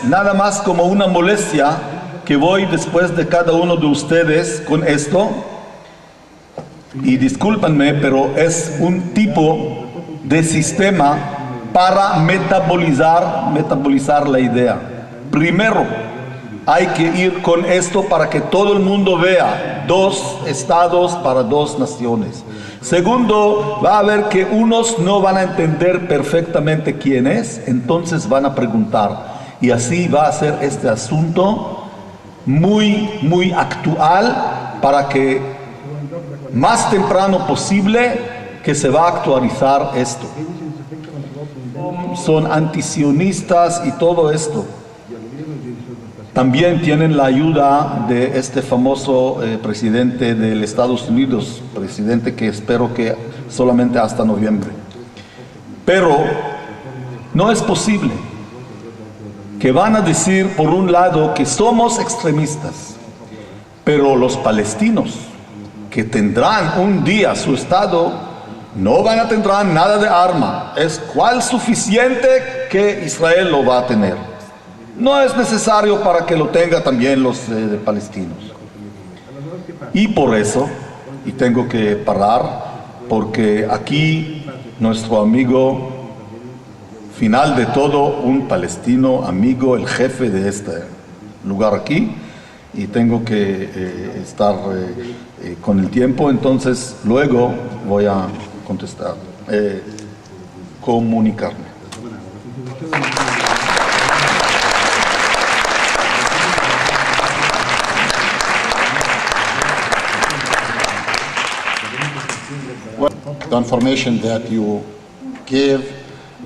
Nada más como una molestia que voy después de cada uno de ustedes con esto, y discúlpenme, pero es un tipo de sistema para metabolizar la idea. Primero, hay que ir con esto para que todo el mundo vea 2 estados para 2 naciones. Segundo, va a ver que unos no van a entender perfectamente quién es, entonces van a preguntar. Y así va a ser este asunto muy actual para que más temprano posible que se va a actualizar esto. Son antisionistas y todo esto. También tienen la ayuda de este famoso presidente de los Estados Unidos, presidente que espero que solamente hasta noviembre. Pero no es posible que van a decir por un lado que somos extremistas, pero los palestinos que tendrán un día su estado no van a tener nada de arma. Es cual suficiente que Israel lo va a tener. No es necesario para que lo tenga también los palestinos. Y por eso, y tengo que parar, porque aquí nuestro amigo, final de todo, un palestino amigo, el jefe de este lugar aquí, y tengo que estar con el tiempo, entonces luego voy a contestar, comunicarme. Well, the information that you gave,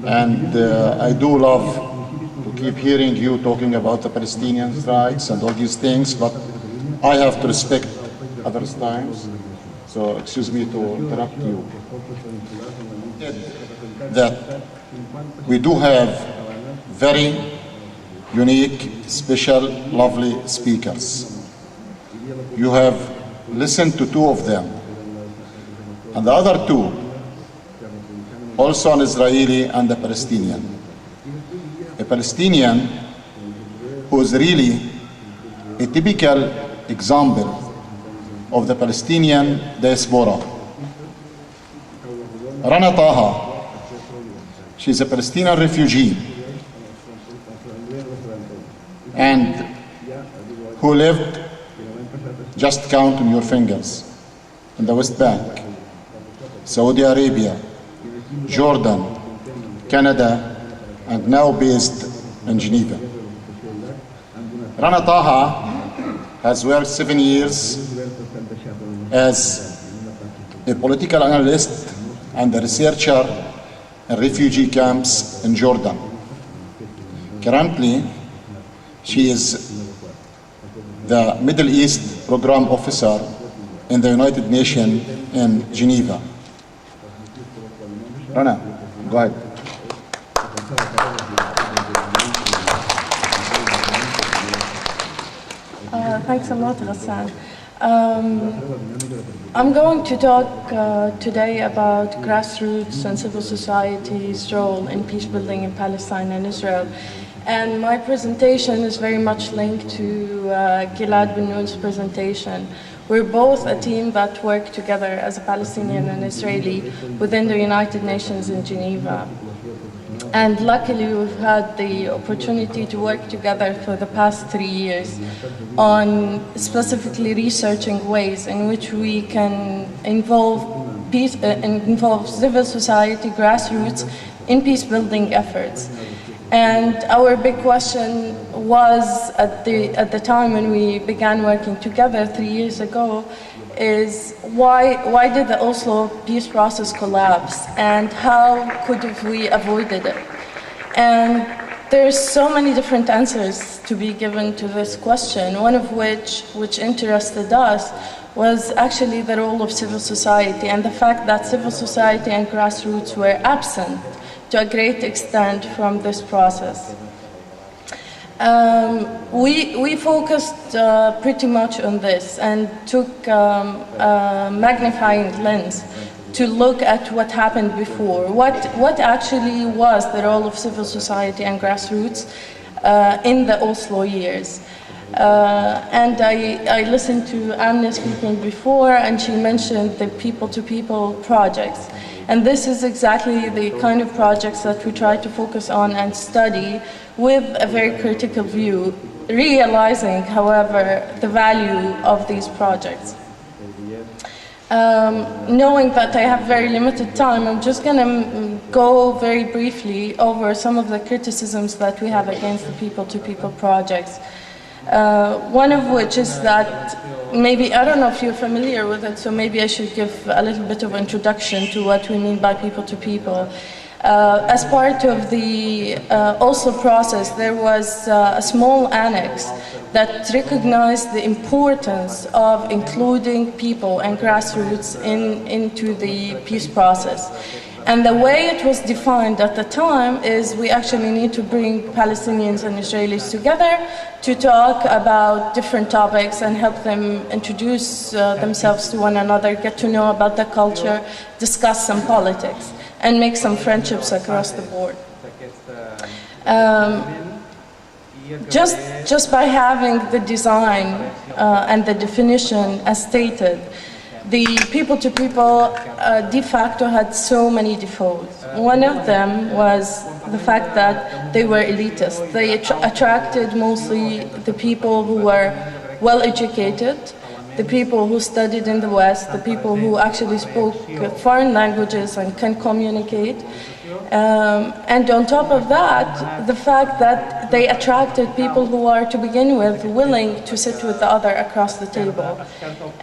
and I do love to keep hearing you talking about the Palestinian rights and all these things, but I have to respect others' times, so excuse me to interrupt you. That we do have very unique, special, lovely speakers. You have listened to 2 of them, and the other 2, also an Israeli and a Palestinian. A Palestinian who is really a typical example of the Palestinian diaspora. Rana Taha, she's a Palestinian refugee and who lived, just count on your fingers, in the West Bank, Saudi Arabia, Jordan, Canada, and now based in Geneva. Rana Taha has worked 7 years as a political analyst and a researcher in refugee camps in Jordan. Currently, she is the Middle East Program Officer in the United Nations in Geneva. Rana, go ahead. Thanks a lot, Ghassan. I'm going to talk today about grassroots and civil society's role in peace building in Palestine and Israel. And my presentation is very much linked to Gilad bin Noon's presentation. We're both a team that work together as a Palestinian and Israeli within the United Nations in Geneva. And luckily we've had the opportunity to work together for the past 3 years on specifically researching ways in which we can involve civil society, grassroots, in peace building efforts. And our big question was at the time when we began working together 3 years ago is why did the Oslo peace process collapse and how could we avoided it? And there's so many different answers to be given to this question, one of which interested us was actually the role of civil society and the fact that civil society and grassroots were absent to a great extent from this process. We focused pretty much on this and took a magnifying lens to look at what happened before, what actually was the role of civil society and grassroots in the Oslo years. And I listened to Amna speaking before, and she mentioned the people-to-people projects. And this is exactly the kind of projects that we try to focus on and study with a very critical view, realizing, however, the value of these projects. Knowing that I have very limited time, I'm just going to go very briefly over some of the criticisms that we have against the people-to-people projects. One of which is that, maybe, I don't know if you're familiar with it, so maybe I should give a little bit of introduction to what we mean by people-to-people. As part of the Oslo process, there was a small annex that recognized the importance of including people and grassroots into the peace process. And the way it was defined at the time is we actually need to bring Palestinians and Israelis together to talk about different topics and help them introduce themselves to one another, get to know about the culture, discuss some politics, and make some friendships across the board. Just by having the design and the definition as stated, the people-to-people de facto had so many defaults. One of them was the fact that they were elitist. They attracted mostly the people who were well-educated, the people who studied in the West, the people who actually spoke foreign languages and can communicate. And on top of that, the fact that they attracted people who are, to begin with, willing to sit with the other across the table.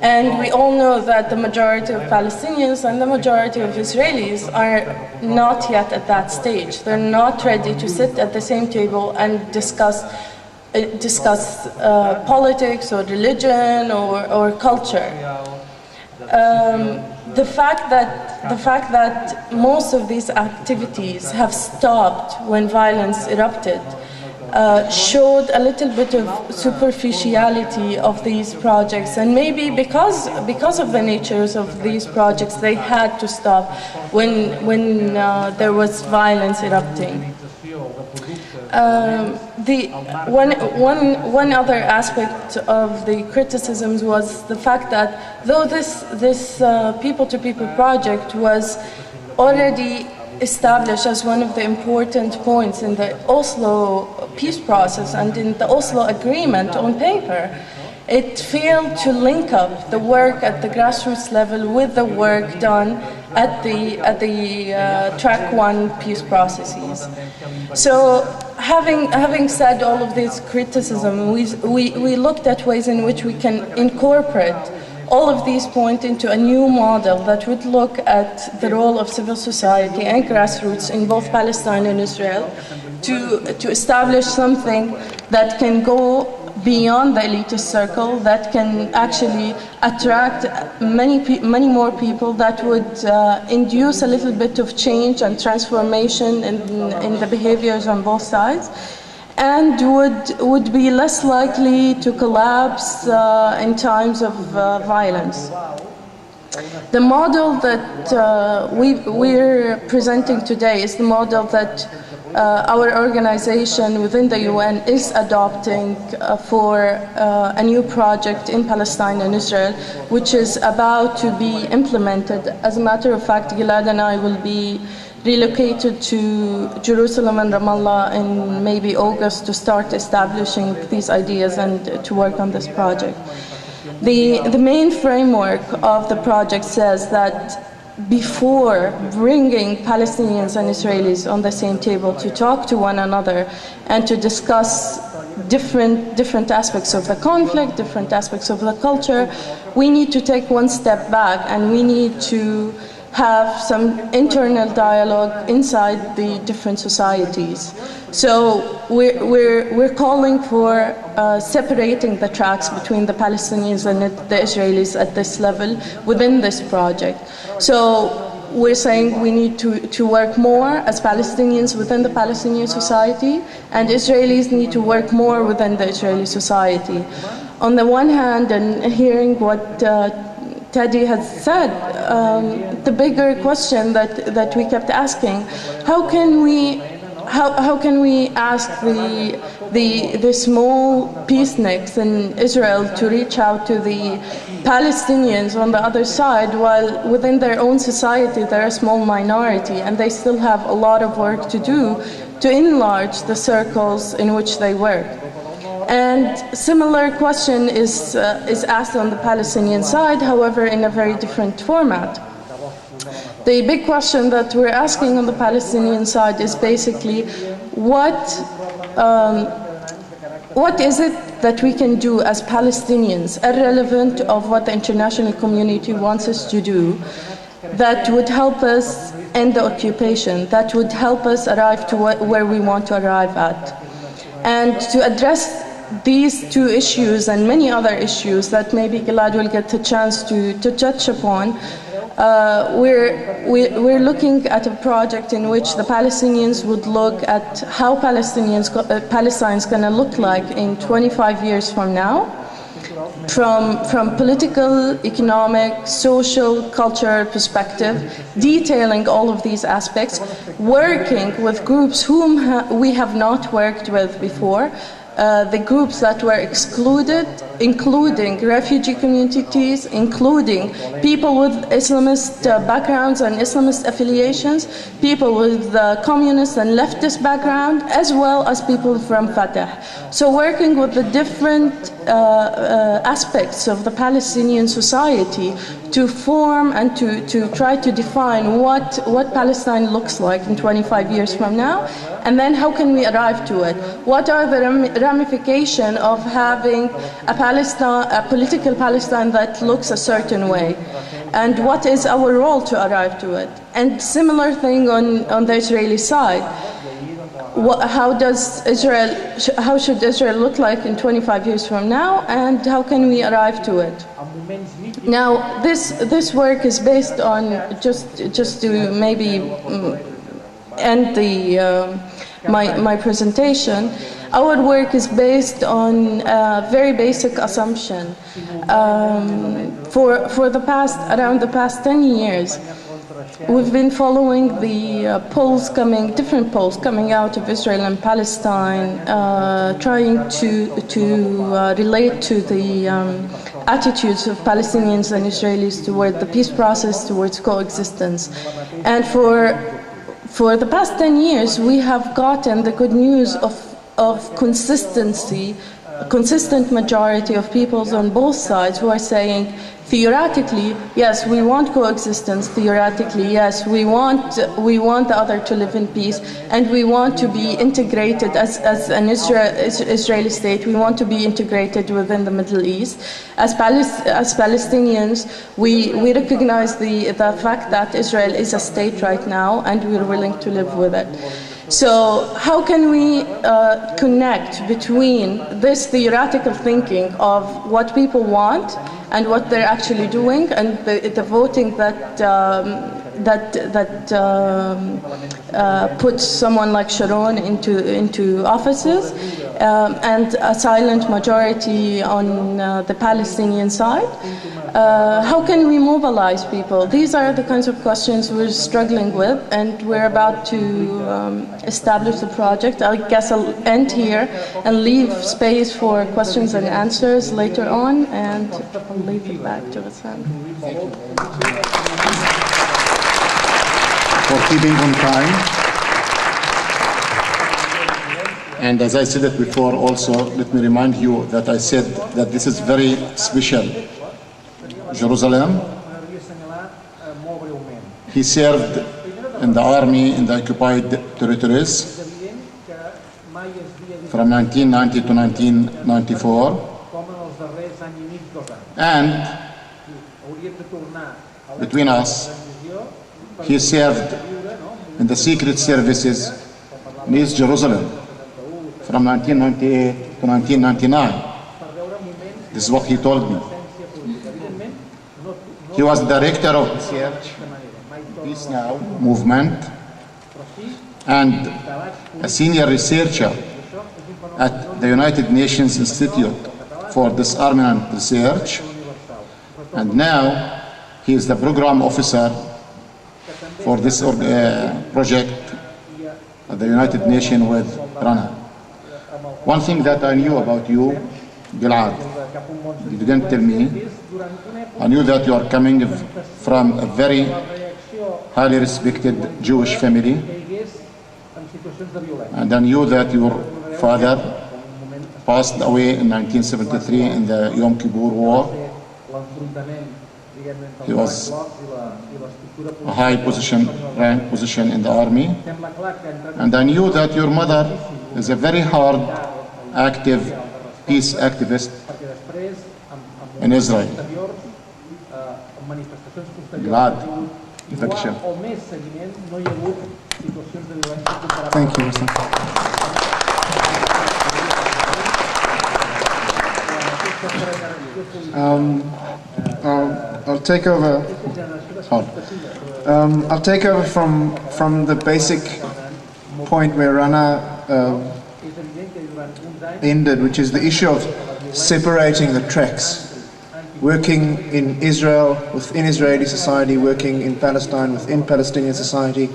And we all know that the majority of Palestinians and the majority of Israelis are not yet at that stage. They're not ready to sit at the same table and discuss politics or religion or culture. The fact that most of these activities have stopped when violence erupted showed a little bit of superficiality of these projects, and maybe because of the natures of these projects, they had to stop when there was violence erupting. One other aspect of the criticisms was the fact that though this people-to-people project was already established as one of the important points in the Oslo peace process and in the Oslo agreement on paper, it failed to link up the work at the grassroots level with the work done at the track 1 peace processes. So having said all of this criticism, we looked at ways in which we can incorporate all of these points into a new model that would look at the role of civil society and grassroots in both Palestine and Israel to establish something that can go beyond the elitist circle, that can actually attract many more people, that would induce a little bit of change and transformation in the behaviors on both sides, and would be less likely to collapse in times of violence. The model that we're presenting today is the model that our organization within the UN is adopting for a new project in Palestine and Israel, which is about to be implemented. As a matter of fact, Gilad and I will be relocated to Jerusalem and Ramallah in maybe August to start establishing these ideas and to work on this project. The main framework of the project says that before bringing Palestinians and Israelis on the same table to talk to one another and to discuss different aspects of the conflict, different aspects of the culture, we need to take one step back and we need to have some internal dialogue inside the different societies. So we're calling for separating the tracks between the Palestinians and the Israelis at this level within this project. So we're saying we need to work more as Palestinians within the Palestinian society, and Israelis need to work more within the Israeli society. On the one hand, and hearing what Teddy has said, the bigger question that we kept asking, how can how can we ask the small peaceniks in Israel to reach out to the Palestinians on the other side, while within their own society they're a small minority and they still have a lot of work to do to enlarge the circles in which they work. And similar question is asked on the Palestinian side, however, in a very different format. The big question that we're asking on the Palestinian side is basically what is it that we can do as Palestinians, irrelevant of what the international community wants us to do, that would help us end the occupation, that would help us arrive to where we want to arrive at. And to address these two issues and many other issues that maybe Gilad will get a chance to touch upon, we're looking at a project in which the Palestinians would look at how Palestine is going to look like in 25 years from now, from political, economic, social, cultural perspective, detailing all of these aspects, working with groups whom we have not worked with before, the groups that were excluded, including refugee communities, including people with Islamist backgrounds and Islamist affiliations, people with communist and leftist background, as well as people from Fatah. So working with the different aspects of the Palestinian society to form and to try to define what Palestine looks like in 25 years from now, and then how can we arrive to it? What are the ramifications of having a political Palestine that looks a certain way? And what is our role to arrive to it? And similar thing on the Israeli side. How should Israel look like in 25 years from now, and how can we arrive to it? Now, this work is based on, just to maybe end my presentation, our work is based on a very basic assumption. For around the past 10 years, we've been following the different polls coming out of Israel and Palestine, trying to relate to the attitudes of Palestinians and Israelis toward the peace process, towards coexistence. And for the past 10 years, we have gotten the good news of consistency, a consistent majority of peoples on both sides who are saying, theoretically, yes, we want coexistence. Theoretically, yes, we want the other to live in peace, and we want to be integrated as an Israeli state. We want to be integrated within the Middle East. As Palestinians, we recognize the fact that Israel is a state right now, and we're willing to live with it. So how can we connect between this theoretical thinking of what people want and what they're actually doing, and the voting that puts someone like Sharon into offices, and a silent majority on the Palestinian side? How can we mobilize people? These are the kinds of questions we're struggling with, and we're about to establish the project. I guess I'll end here and leave space for questions and answers later on, and I'll leave it back to Hassan. For keeping on time. And as I said it before also, let me remind you that I said that this is very special. Jerusalem. He served in the army in the occupied territories from 1990 to 1994. And between us, he served in the secret services in East Jerusalem from 1998 to 1999. This is what he told me. He was director of research, Peace Now movement, and a senior researcher at the United Nations Institute for Disarmament Research, and now he is the program officer for this project at the United Nations with Rana. One thing that I knew about you, Gilad, you didn't tell me. I knew that you are coming from a very highly respected Jewish family, and I knew that your father passed away in 1973 in the Yom Kippur War. He was a high position, rank position in the army, and I knew that your mother is a very hard, active peace activist in Israel. Glad. Thank you, Mr. I'll take over. I'll take over from the basic point where Rana ended, which is the issue of separating the tracks. Working in Israel, within Israeli society, working in Palestine, within Palestinian society,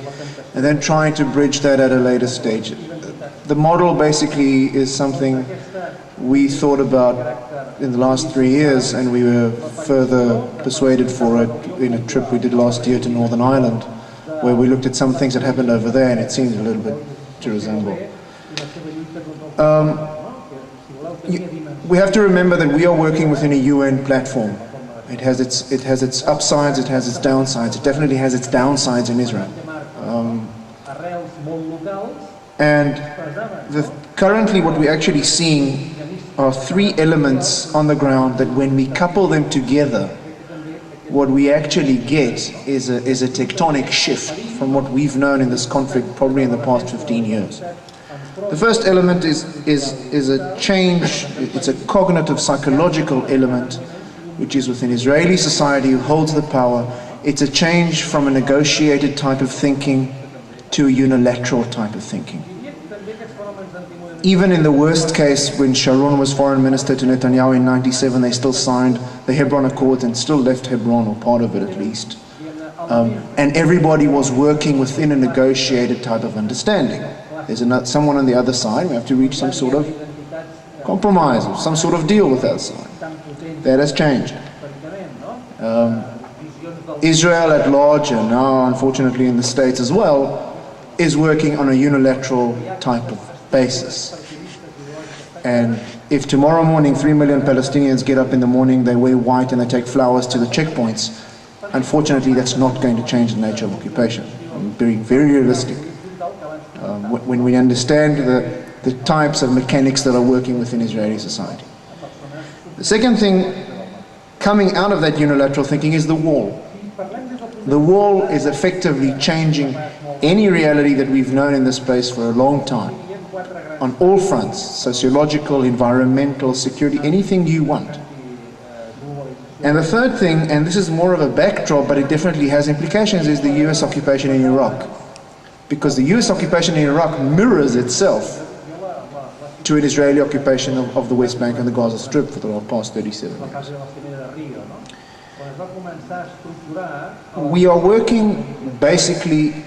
and then trying to bridge that at a later stage. The model basically is something we thought about in the last 3 years, and we were further persuaded for it in a trip we did last year to Northern Ireland, where we looked at some things that happened over there, and it seems a little bit to resemble. We have to remember that we are working within a UN platform. It has its upsides, it has its downsides. It definitely has its downsides in Israel. And currently what we're actually seeing are 3 elements on the ground that when we couple them together, what we actually get is a tectonic shift from what we've known in this conflict probably in the past 15 years. The first element is a change, it's a cognitive, psychological element, which is within Israeli society who holds the power. It's a change from a negotiated type of thinking to a unilateral type of thinking. Even in the worst case, when Sharon was foreign minister to Netanyahu in '97, they still signed the Hebron Accords and still left Hebron, or part of it at least. And everybody was working within a negotiated type of understanding. There's someone on the other side, we have to reach some sort of compromise, or some sort of deal with that side. That has changed. Israel at large, and now unfortunately in the States as well, is working on a unilateral type of basis. And if tomorrow morning 3 million Palestinians get up in the morning, they wear white and they take flowers to the checkpoints, unfortunately that's not going to change the nature of occupation. I'm being very realistic. When we understand the types of mechanics that are working within Israeli society. The second thing coming out of that unilateral thinking is the wall. The wall is effectively changing any reality that we've known in this space for a long time, on all fronts, sociological, environmental, security, anything you want. And the third thing, and this is more of a backdrop, but it definitely has implications, is the US occupation in Iraq. Because the US occupation in Iraq mirrors itself to an Israeli occupation of the West Bank and the Gaza Strip for the past 37 years. We are working basically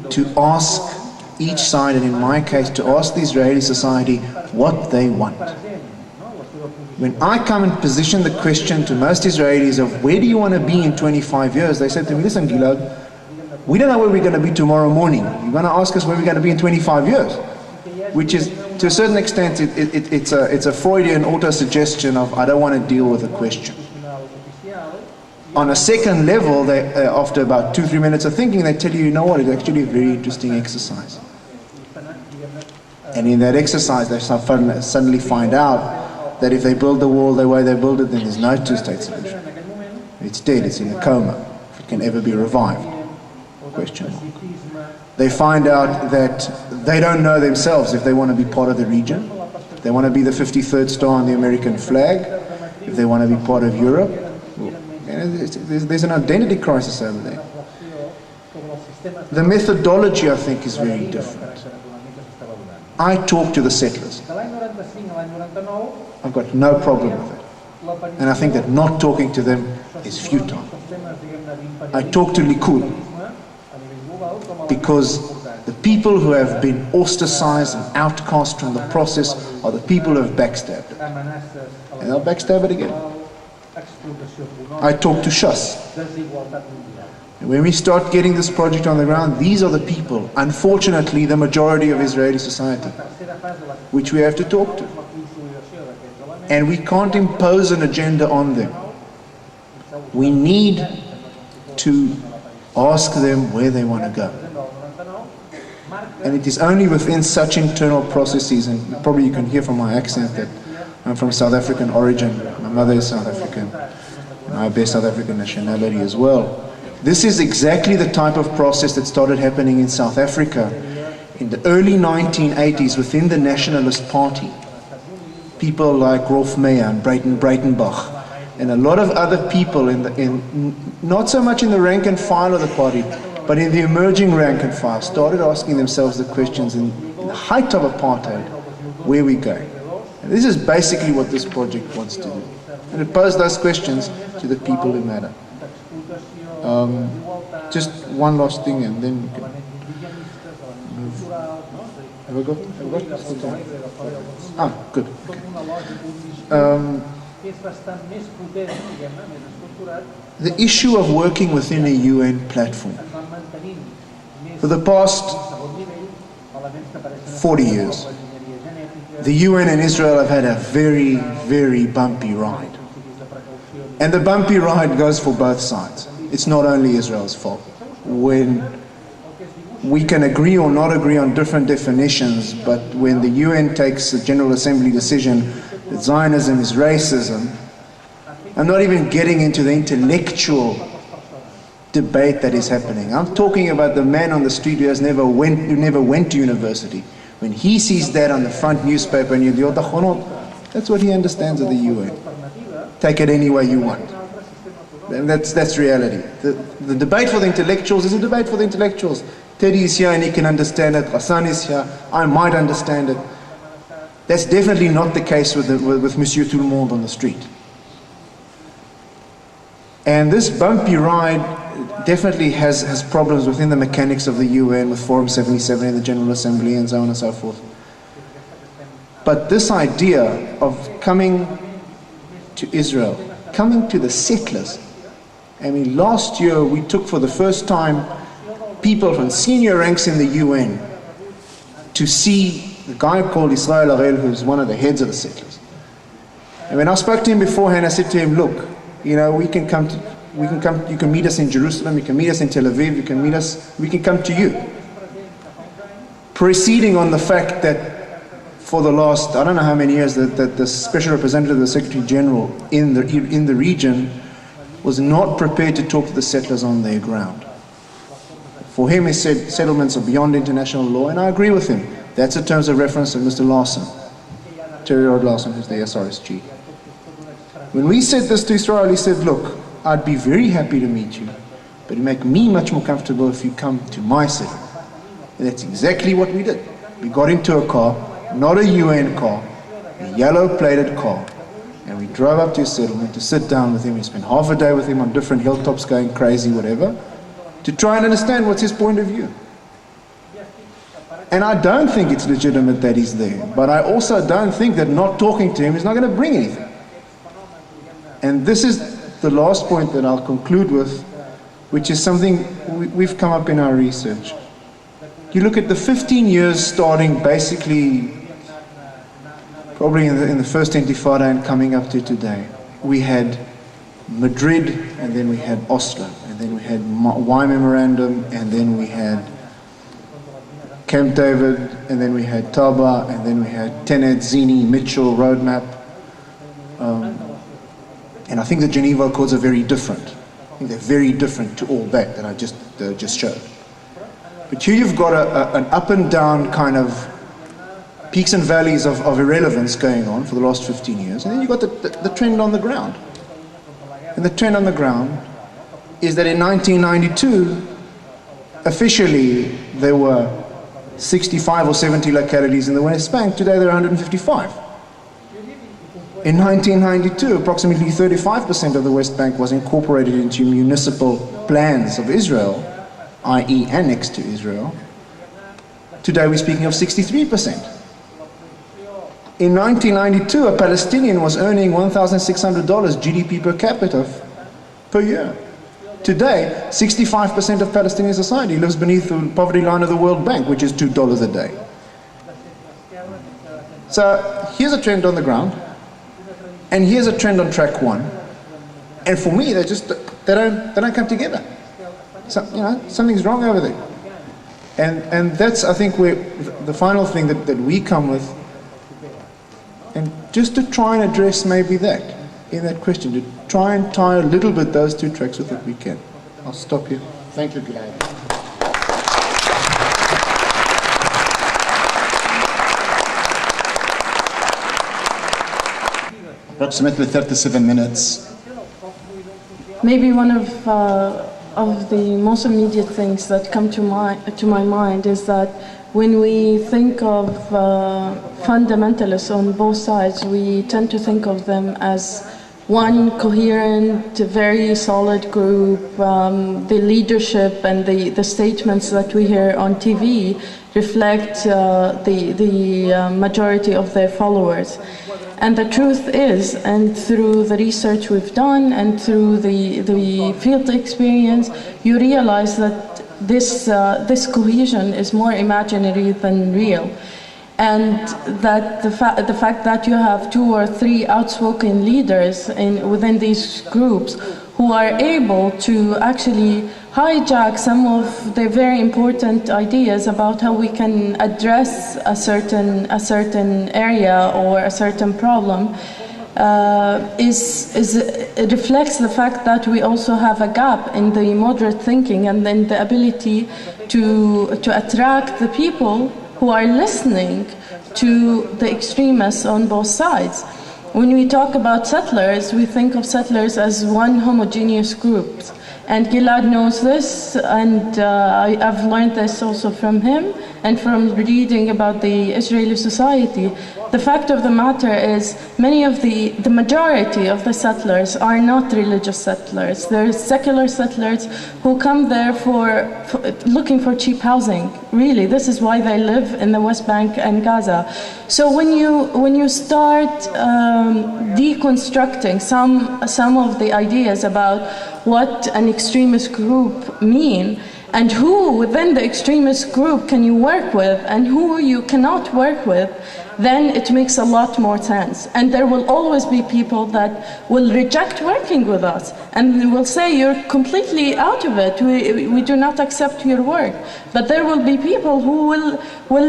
to ask each side, and in my case to ask the Israeli society what they want. When I come and position the question to most Israelis of where do you want to be in 25 years, they said to me, listen Gilad, we don't know where we're going to be tomorrow morning. You're going to ask us where we're going to be in 25 years. Which is, to a certain extent, it's a Freudian auto-suggestion of I don't want to deal with a question. On a second level, they, after about 2-3 minutes of thinking, they tell you, you know what, it's actually a very interesting exercise. And in that exercise, they suddenly find out that if they build the wall the way they build it, then there's no two-state solution. It's dead, it's in a coma, if it can ever be revived. Question mark. They find out that they don't know themselves if they want to be part of the region, if they want to be the 53rd star on the American flag, if they want to be part of Europe. There's an identity crisis over there. The methodology, I think, is very different. I talk to the settlers. I've got no problem with it. And I think that not talking to them is futile. I talk to Likud. because the people who have been ostracized and outcast from the process are the people who have backstabbed it. And they'll backstab it again. I talk to Shas. And when we start getting this project on the ground, these are the people, unfortunately the majority of Israeli society, which we have to talk to. And we can't impose an agenda on them. We need to ask them where they want to go. And it is only within such internal processes, and probably you can hear from my accent that I'm from South African origin. My mother is South African, and I bear South African nationality as well. This is exactly the type of process that started happening in South Africa in the early 1980s within the Nationalist Party. People like Rolf Meyer and Breitenbach and a lot of other people not so much in the rank and file of the party, but in the emerging rank and file, started asking themselves the questions in the height of apartheid, where we going? And this is basically what this project wants to do. And it posed those questions to the people who matter. Just one last thing and then we can move. Have we got? Ah, good. Okay. The issue of working within a UN platform. For the past 40 years, the UN and Israel have had a very, very bumpy ride. And the bumpy ride goes for both sides. It's not only Israel's fault. When we can agree or not agree on different definitions, but when the UN takes a General Assembly decision that Zionism is racism, I'm not even getting into the intellectual debate that is happening. I'm talking about the man on the street who never went to university. When he sees that on the front newspaper in Yediot Ahronot, that's what he understands of the UN. Take it any way you want. And that's reality. The debate for the intellectuals is a debate for the intellectuals. Teddy is here and he can understand it. Hassan is here, I might understand it. That's definitely not the case with Monsieur Tout le Monde on the street. And this bumpy ride definitely has problems within the mechanics of the UN, with Forum 77 in the General Assembly and so on and so forth. But this idea of coming to Israel, coming to the settlers, I mean, last year we took for the first time people from senior ranks in the UN to see the guy called Israel Arel, who's one of the heads of the settlers. And when I spoke to him beforehand, I said to him, look, you know, you can meet us in Jerusalem, you can meet us in Tel Aviv, we can come to you. Proceeding on the fact that for the last, I don't know how many years, that the Special Representative of the Secretary General in the region was not prepared to talk to the settlers on their ground. For him, he said settlements are beyond international law, and I agree with him. That's the terms of reference of Mr. Larson, Terry Rod Larson, who's the SRSG. When we said this to Israel, he said, look, I'd be very happy to meet you, but it'd make me much more comfortable if you come to my settlement. And that's exactly what we did. We got into a car, not a UN car, a yellow-plated car, and we drove up to his settlement to sit down with him. We spent half a day with him on different hilltops going crazy, whatever, to try and understand what's his point of view. And I don't think it's legitimate that he's there, but I also don't think that not talking to him is not going to bring anything. And this is the last point that I'll conclude with, which is something we've come up in our research. You look at the 15 years starting basically probably in the first Intifada and coming up to today. We had Madrid, and then we had Oslo, and then we had Y Memorandum, and then we had Camp David, and then we had Taba, and then we had Tenet, Zini, Mitchell, Roadmap. And I think the Geneva Accords are very different. I think they're very different to all that I just showed. But here you've got an up and down kind of peaks and valleys of irrelevance going on for the last 15 years. And then you've got the trend on the ground. And the trend on the ground is that in 1992, officially there were 65 or 70 localities in the West Bank. Today there are 155. In 1992, approximately 35% of the West Bank was incorporated into municipal plans of Israel. i.e. annexed to Israel, today we're speaking of 63%. In 1992, a Palestinian was earning $1,600 GDP per capita per year. Today, 65% of Palestinian society lives beneath the poverty line of the World Bank, which is $2 a day. So here's a trend on the ground, and here's a trend on track one. And for me, they don't come together. So, you know, something's wrong over there. And that's, I think, where the final thing that we come with, and just to try and address maybe that, in that question, to try and tie a little bit those two tracks with what we can. I'll stop here. Thank you, Gilad. Approximately 37 minutes. Maybe one of the most immediate things that come to my mind is that when we think of fundamentalists on both sides, we tend to think of them as one coherent, very solid group. The leadership and the statements that we hear on TV reflect the majority of their followers. And the truth is, and through the research we've done and through the field experience, you realize that this cohesion is more imaginary than real. And that the fact that you have 2 or 3 outspoken leaders within these groups who are able to actually hijack some of the very important ideas about how we can address a certain area or a certain problem it reflects the fact that we also have a gap in the moderate thinking and in the ability to attract the people who are listening to the extremists on both sides. When we talk about settlers, we think of settlers as one homogeneous group. And Gilad knows this, and I've learned this also from him and from reading about the Israeli society. The fact of the matter is the majority of the settlers are not religious settlers. They're secular settlers who come there for looking for cheap housing. Really, this is why they live in the West Bank and Gaza. So when you start deconstructing some of the ideas about what an extremist group mean, and who within the extremist group can you work with and who you cannot work with, then it makes a lot more sense. And there will always be people that will reject working with us and will say, you're completely out of it, we do not accept your work. But there will be people who will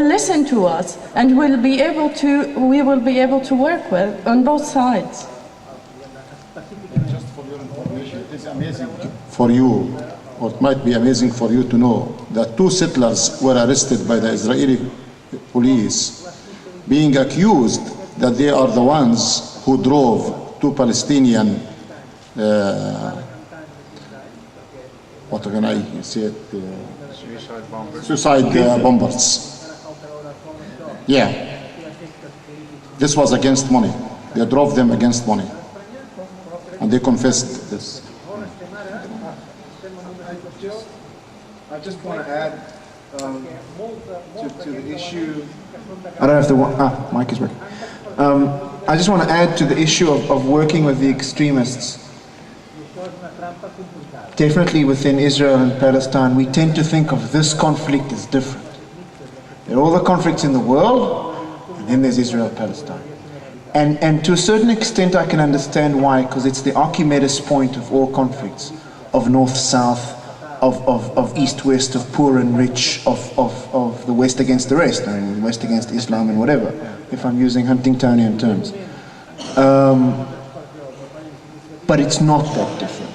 listen to us and we will be able to work with on both sides. Just for your information, it is amazing for you, or it might be amazing for you to know that 2 settlers were arrested by the Israeli police, being accused that they are the ones who drove 2 Palestinian, what can I say it? Suicide bombers. Yeah. This was against money. They drove them against money. And they confessed this. I just want to add to the issue. I don't have the mic is working. I just want to add to the issue of working with the extremists. Definitely within Israel and Palestine, we tend to think of this conflict as different. There are all the conflicts in the world, and then there's Israel-Palestine. And to a certain extent I can understand why, because it's the Archimedes point of all conflicts, of north-south, of east-west, of poor and rich, of the West against the rest, I mean, West against Islam and whatever, if I'm using Huntingtonian terms. But it's not that different.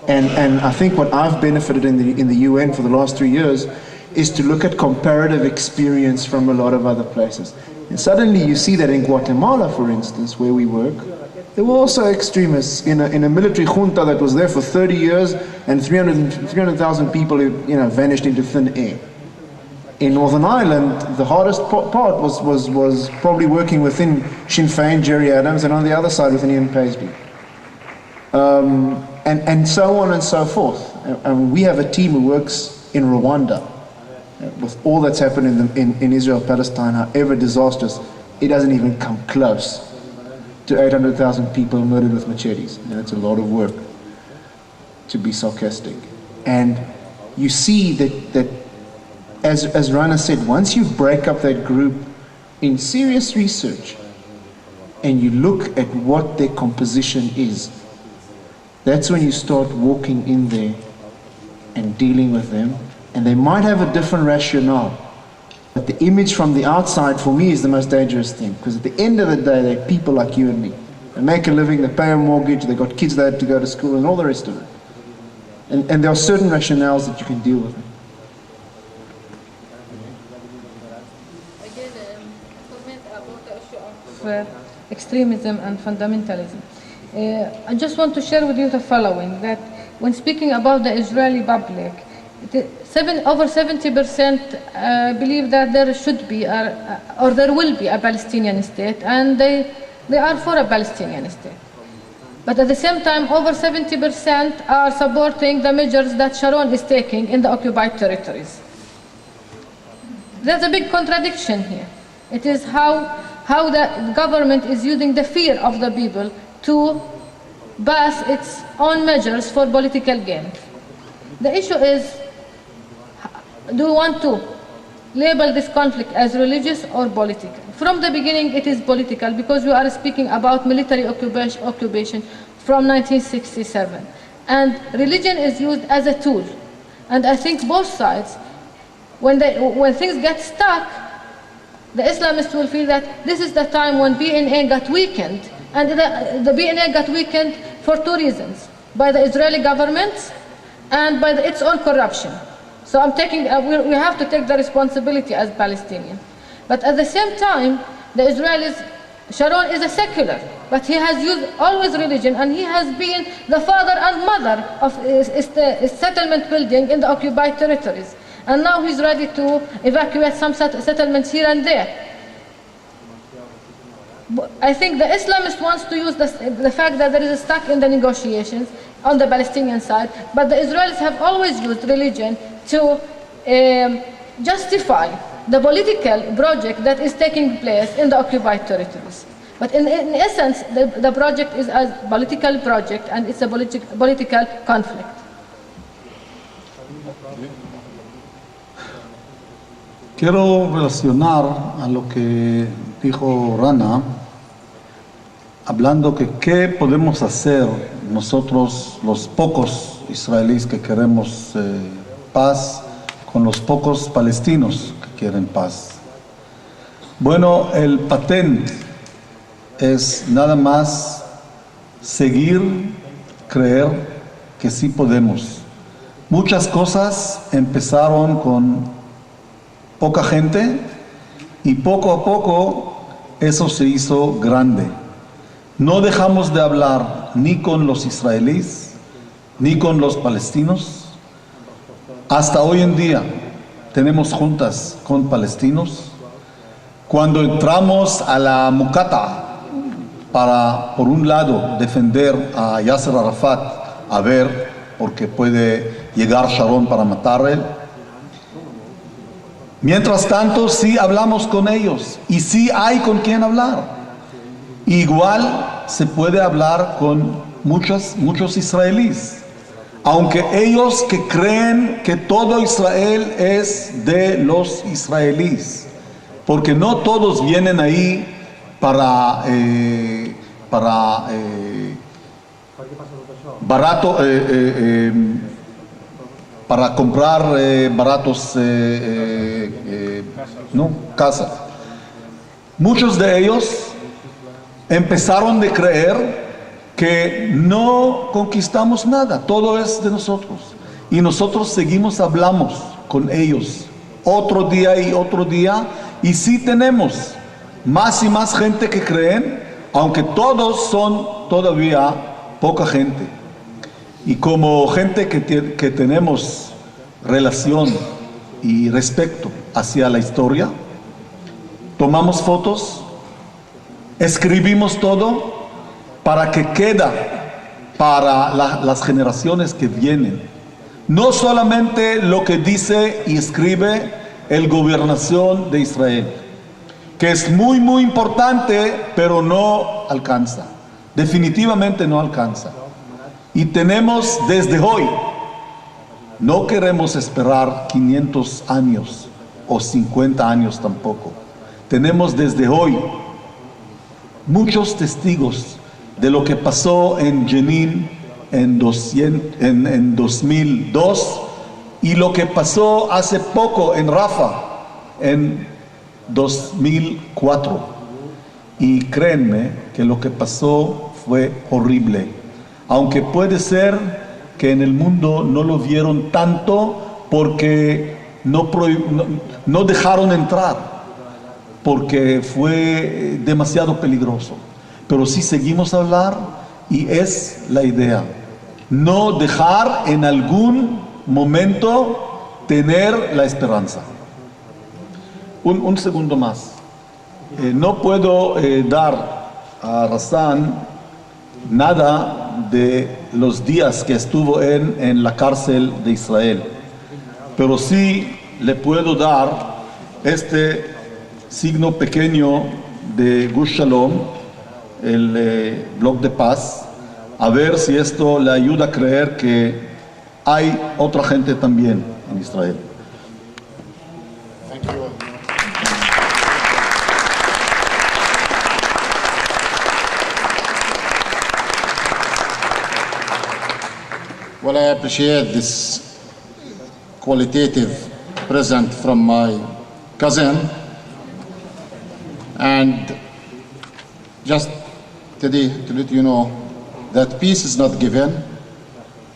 And I think what I've benefited in the UN for the last 3 years is to look at comparative experience from a lot of other places. And suddenly you see that in Guatemala, for instance, where we work, there were also extremists in a military junta that was there for 30 years, and 300,000 people vanished into thin air. In Northern Ireland, the hardest part was probably working within Sinn Féin, Gerry Adams, and on the other side with Ian Paisley. and so on and so forth. And we have a team who works in Rwanda with all that's happened in Israel, Palestine, however disastrous, it doesn't even come close to 800,000 people murdered with machetes. And it's a lot of work, to be sarcastic. And you see that as Rana said, once you break up that group in serious research and you look at what their composition is, that's when you start walking in there and dealing with them. And they might have a different rationale, but the image from the outside for me is the most dangerous thing, because at the end of the day they're people like you and me. They make a living, they pay a mortgage, they got kids that have to go to school and all the rest of it. And there are certain rationales that you can deal with. Again, comment about the issue of extremism and fundamentalism. I just want to share with you the following, that when speaking about the Israeli public, over 70% believe that there should be or there will be a Palestinian state, and they are for a Palestinian state. But at the same time, over 70% are supporting the measures that Sharon is taking in the occupied territories. There's a big contradiction here. It is how the government is using the fear of the people to pass its own measures for political gain. The issue is, do we want to label this conflict as religious or political? From the beginning, it is political, because we are speaking about military occupation from 1967. And religion is used as a tool. And I think both sides, when things get stuck, the Islamists will feel that this is the time when BNA got weakened. And the BNA got weakened for two reasons: by the Israeli government and by its own corruption. So we have to take the responsibility as Palestinians. But at the same time, the Israelis, Sharon is a secular, but he has used always religion, and he has been the father and mother of settlement building in the occupied territories. And now he's ready to evacuate some settlements here and there. I think the Islamist wants to use the fact that there is a stuck in the negotiations on the Palestinian side, but the Israelis have always used religion to justify the political project that is taking place in the occupied territories. But in essence, the project is a political project, and it's a political conflict. Quiero relacionar a lo que dijo Rana, hablando que qué podemos hacer nosotros, los pocos israelíes que queremos paz, con los pocos palestinos que quieren paz. Bueno, el patente es nada más seguir, creer que sí podemos. Muchas cosas empezaron con poca gente y poco a poco eso se hizo grande. No dejamos de hablar ni con los israelíes ni con los palestinos. Hasta hoy en día tenemos juntas con palestinos. Cuando entramos a la Mucata para, por un lado, defender a Yasser Arafat, a ver, porque puede llegar Sharon para matarle. Mientras tanto, sí hablamos con ellos y sí hay con quien hablar. Igual se puede hablar con muchos israelíes, aunque ellos que creen que todo Israel es de los israelíes, porque no todos vienen ahí para comprar baratos casas. Muchos de ellos empezaron de creer que no conquistamos nada, todo es de nosotros. Y nosotros seguimos, hablamos con ellos otro día y otro día, y sí tenemos más y más gente que creen, aunque todos son todavía poca gente. Y como gente que tenemos relación y respeto hacia la historia, tomamos fotos, escribimos todo para que quede para las generaciones que vienen. No solamente lo que dice y escribe el gobernación de Israel, que es muy, muy importante, pero no alcanza. Definitivamente no alcanza. Y tenemos desde hoy, no queremos esperar 500 años o 50 años tampoco. Tenemos desde hoy muchos testigos de lo que pasó en Jenin en 2002 y lo que pasó hace poco en Rafah en 2004. Y créanme que lo que pasó fue horrible. Aunque puede ser que en el mundo no lo vieron tanto porque no dejaron entrar, porque fue demasiado peligroso. Pero sí seguimos a hablar y es la idea. No dejar en algún momento tener la esperanza. Un segundo más. No puedo dar a Razan nada de los días que estuvo en la cárcel de Israel, pero sí le puedo dar este signo pequeño de Gush Shalom, el bloc de paz, a ver si esto le ayuda a creer que hay otra gente también en Israel. Thank you. Well, I appreciate this qualitative present from my cousin, and just today to let you know that peace is not given,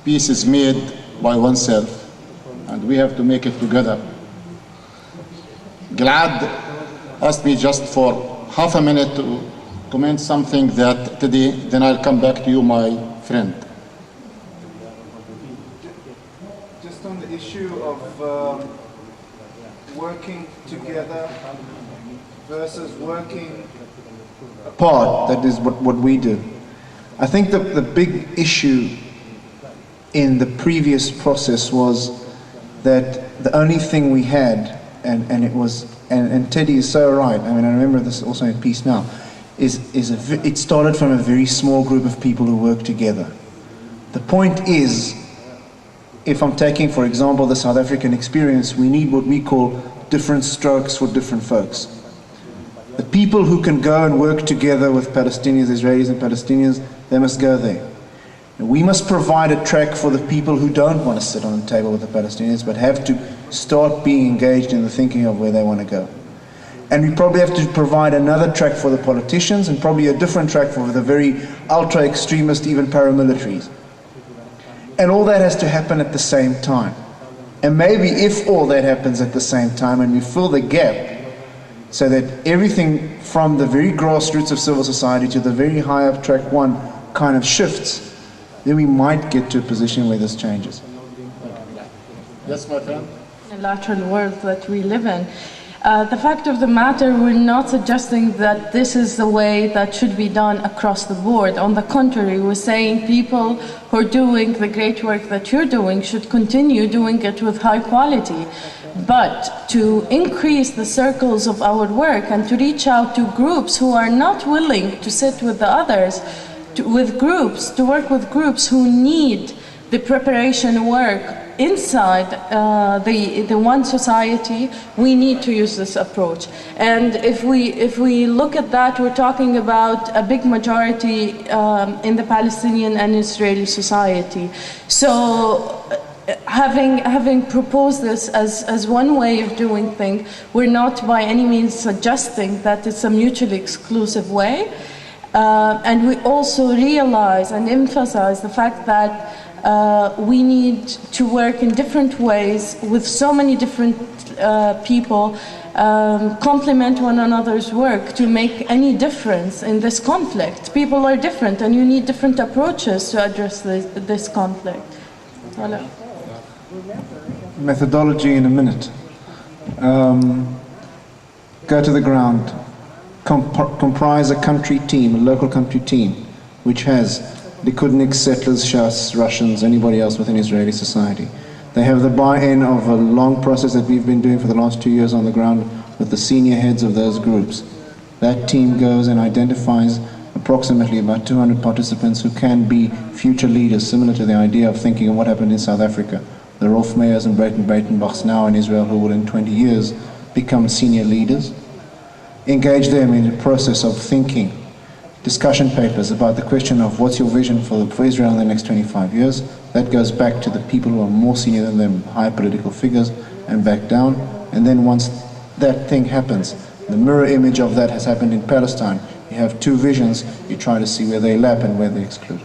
peace is made by oneself, and we have to make it together. Gilad asked me just for half a minute to comment something that today, then I'll come back to you, my friend. Just on the issue of working together versus working apart, that is what we do. I think the big issue in the previous process was that the only thing we had, and Teddy is so right, I mean, I remember this also in Peace Now, it started from a very small group of people who work together. The point is, if I'm taking, for example, the South African experience, we need what we call different strokes for different folks. The people who can go and work together with Palestinians, Israelis and Palestinians, they must go there. And we must provide a track for the people who don't want to sit on the table with the Palestinians, but have to start being engaged in the thinking of where they want to go. And we probably have to provide another track for the politicians, and probably a different track for the very ultra-extremist, even paramilitaries. And all that has to happen at the same time. And maybe if all that happens at the same time and we fill the gap so that everything from the very grassroots of civil society to the very high up track one kind of shifts, then we might get to a position where this changes. Yes, my friend? The lateral world that we live in. The fact of the matter, we're not suggesting that this is the way that should be done across the board. On the contrary, we're saying people who are doing the great work that you're doing should continue doing it with high quality. But to increase the circles of our work and to reach out to groups who are not willing to sit with the others, to work with groups who need the preparation work inside the one society, we need to use this approach. And if we look at that, we're talking about a big majority in the Palestinian and Israeli society. So having proposed this as one way of doing things, we're not by any means suggesting that it's a mutually exclusive way. And we also realize and emphasize the fact that we need to work in different ways with so many different people, complement one another's work to make any difference in this conflict. People are different and you need different approaches to address this conflict. Voilà. Methodology in a minute. Go to the ground. Comprise a country team, a local country team, which has Likud settlers, Shas, Russians, anybody else within Israeli society. They have the buy-in of a long process that we've been doing for the last 2 years on the ground with the senior heads of those groups. That team goes and identifies approximately about 200 participants who can be future leaders, similar to the idea of thinking of what happened in South Africa. The Rolf Meyers and Brayton Breitenbachs now in Israel, who will in 20 years become senior leaders. Engage them in the process of thinking, discussion papers about the question of what's your vision for Israel in the next 25 years. That goes back to the people who are more senior than them, higher political figures, and back down. And then once that thing happens, the mirror image of that has happened in Palestine. You have two visions, you try to see where they lap and where they exclude.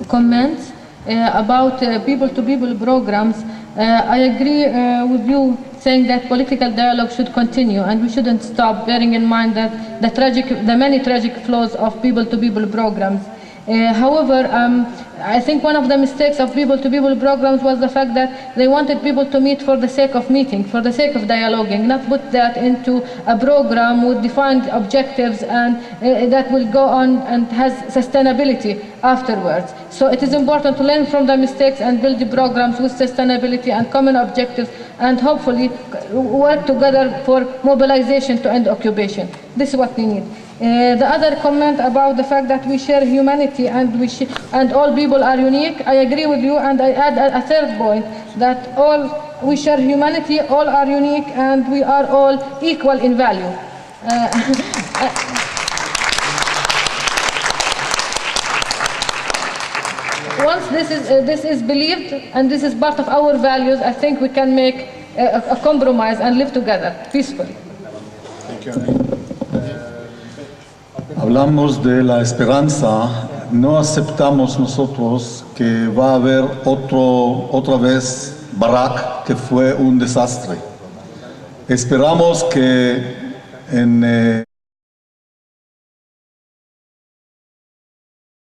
Comments about people-to-people programs. I agree with you saying that political dialogue should continue and we shouldn't stop, bearing in mind that the many tragic flaws of people-to-people programs. However, I think one of the mistakes of people-to-people programs was the fact that they wanted people to meet for the sake of meeting, for the sake of dialoguing, not put that into a program with defined objectives and that will go on and has sustainability afterwards. So it is important to learn from the mistakes and build the programs with sustainability and common objectives and hopefully work together for mobilization to end occupation. This is what we need. The other comment about the fact that we share humanity and all people are unique, I agree with you, and I add a third point, that we share humanity, all are unique, and we are all equal in value. Once this is believed and this is part of our values, I think we can make a compromise and live together peacefully. Thank you. Hablamos de la esperanza, no aceptamos nosotros que va a haber otra vez Barak, que fue un desastre. Esperamos que en